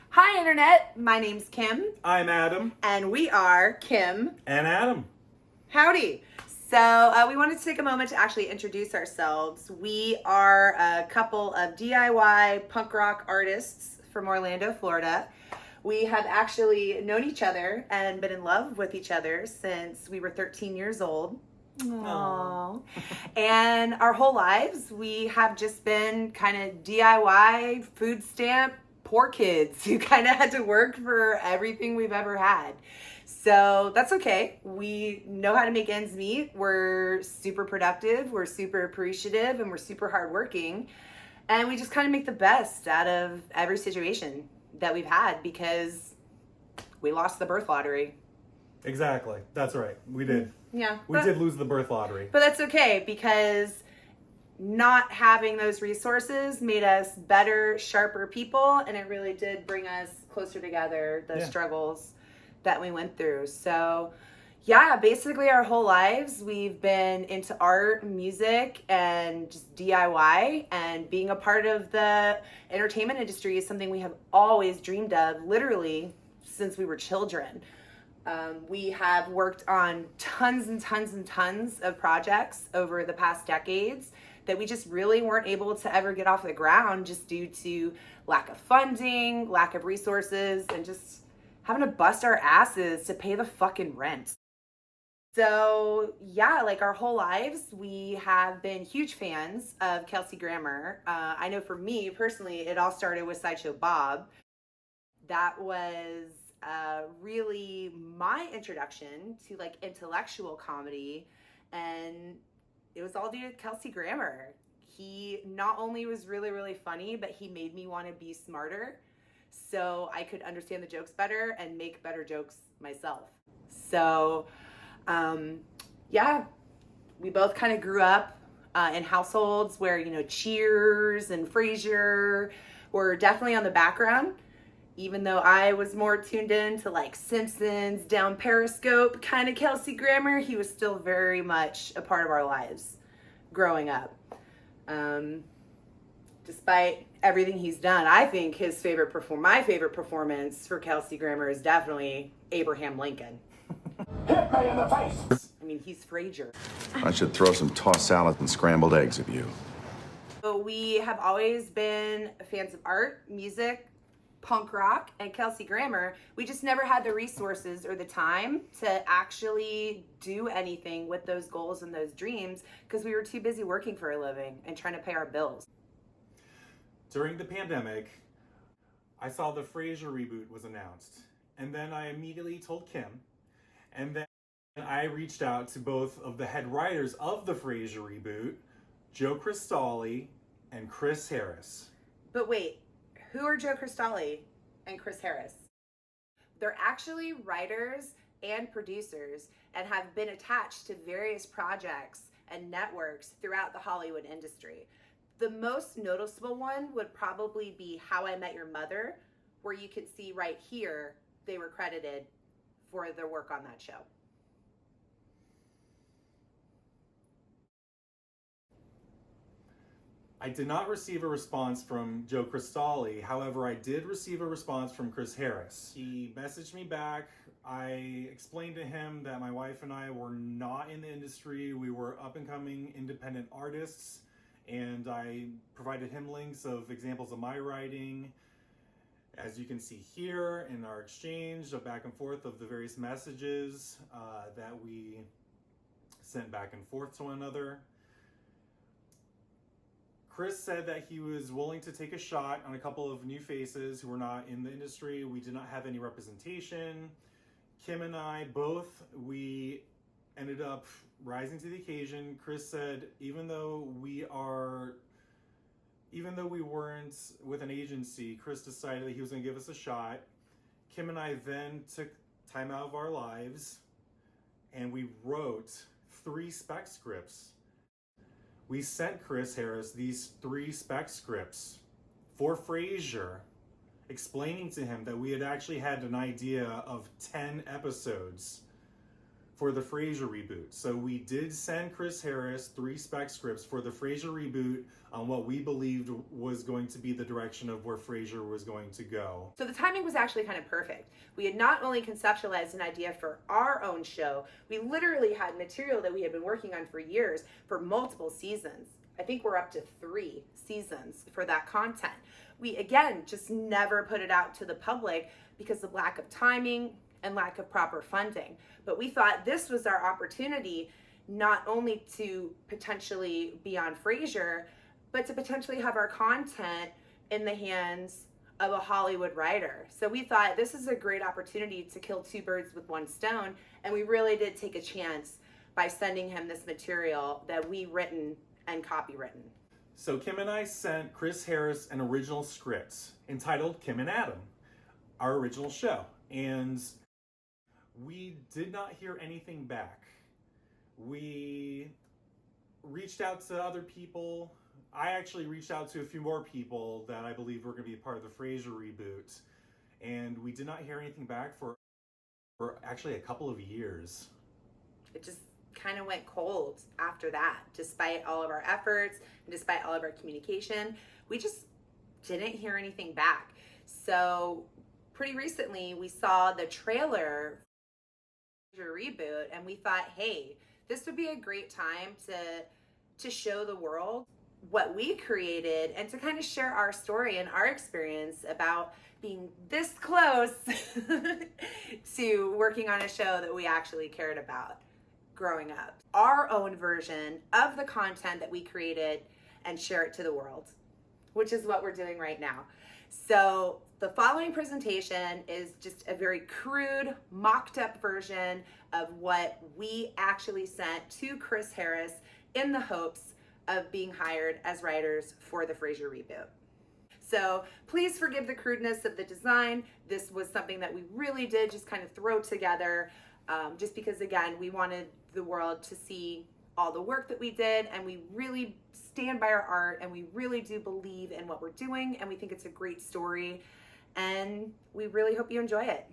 Hi, Internet. My name's Kim, I'm Adam. and we are Kim. And Adam. Howdy. So, we wanted to take a moment to actually introduce ourselves. We are a couple of DIY punk rock artists from Orlando, Florida. We have actually known each other and been in love with each other since we were 13 years old. Aww. And our whole lives, we have just been kind of DIY, food stamp, poor kids who kind of had to work for everything we've ever had. So that's okay. We know how to make ends meet. We're super productive, we're super appreciative, and we're super hardworking. And we just kind of make the best out of every situation that we've had because we lost the birth lottery. Exactly. That's right. We did. Yeah. We did lose the birth lottery. But that's okay because not having those resources made us better, sharper people, and it really did bring us closer together, the struggles that we went through. So, yeah, basically our whole lives we've been into art, music, and just DIY, and being a part of the entertainment industry is something we have always dreamed of, literally since we were children. We have worked on tons and tons and tons of projects over the past decades that we just really weren't able to ever get off the ground just due to lack of funding, lack of resources, and just having to bust our asses to pay the fucking rent. So yeah, like our whole lives, we have been huge fans of Kelsey Grammer. I know for me personally, it all started with Sideshow Bob. That was really my introduction to like intellectual comedy, and it was all due to Kelsey Grammer. He not only was really, really funny, but he made me want to be smarter so I could understand the jokes better and make better jokes myself. So, yeah, we both kind of grew up in households where, Cheers and Frasier were definitely on the background. Even though I was more tuned in to like Simpsons, down Periscope kind of Kelsey Grammer, he was still very much a part of our lives growing up. Despite everything he's done, I think my favorite performance for Kelsey Grammer is definitely Abraham Lincoln. Hit me in the face! I mean, he's Frasier. I should throw some tossed salad and scrambled eggs at you. So we have always been fans of art, music, punk rock, and Kelsey Grammer. We just never had the resources or the time to actually do anything with those goals and those dreams because we were too busy working for a living and trying to pay our bills. During the pandemic, I saw the Frasier reboot was announced. And then I immediately told Kim. And then I reached out to both of the head writers of the Frasier reboot, Joe Cristalli and Chris Harris. But wait, who are Joe Cristalli and Chris Harris? They're actually writers and producers and have been attached to various projects and networks throughout the Hollywood industry. The most noticeable one would probably be How I Met Your Mother, where you can see right here they were credited for their work on that show. I did not receive a response from Joe Cristalli. However, I did receive a response from Chris Harris. He messaged me back. I explained to him that my wife and I were not in the industry. We were up-and-coming independent artists, and I provided him links of examples of my writing. As you can see here in our exchange of back and forth of the various messages that we sent back and forth to one another. Chris said that he was willing to take a shot on a couple of new faces who were not in the industry. We did not have any representation. Kim and I both, we ended up rising to the occasion. Chris said, even though we weren't with an agency, Chris decided that he was going to give us a shot. Kim and I then took time out of our lives and we wrote 3 spec scripts. We sent Chris Harris these 3 spec scripts for Frasier, explaining to him that we had actually had an idea of 10 episodes for the Frasier reboot. So we did send Chris Harris 3 spec scripts for the Frasier reboot on what we believed was going to be the direction of where Frasier was going to go. So the timing was actually kind of perfect. We had not only conceptualized an idea for our own show, we literally had material that we had been working on for years for multiple seasons. I think we're up to 3 seasons for that content. We, again, just never put it out to the public because of lack of timing and lack of proper funding. But we thought this was our opportunity not only to potentially be on Frasier, but to potentially have our content in the hands of a Hollywood writer. So we thought this is a great opportunity to kill 2 birds with 1 stone, and we really did take a chance by sending him this material that we written and copywritten. So Kim and I sent Chris Harris an original script entitled Kim and Adam, our original show. And we did not hear anything back. We reached out to other people. I actually reached out to a few more people that I believe were going to be part of the Frasier reboot. And we did not hear anything back for actually a couple of years. It just kind of went cold after that, despite all of our efforts and despite all of our communication. We just didn't hear anything back. So pretty recently we saw the trailer for the reboot, and we thought, hey, this would be a great time to show the world what we created and to kind of share our story and our experience about being this close to working on a show that we actually cared about growing up. Our own version of the content that we created and share it to the world, which is what we're doing right now. So the following presentation is just a very crude, mocked up version of what we actually sent to Chris Harris in the hopes of being hired as writers for the Frasier reboot. So please forgive the crudeness of the design. This was something that we really did just kind of throw together just because, again, we wanted the world to see all the work that we did, and we really stand by our art, and we really do believe in what we're doing, and we think it's a great story, and we really hope you enjoy it.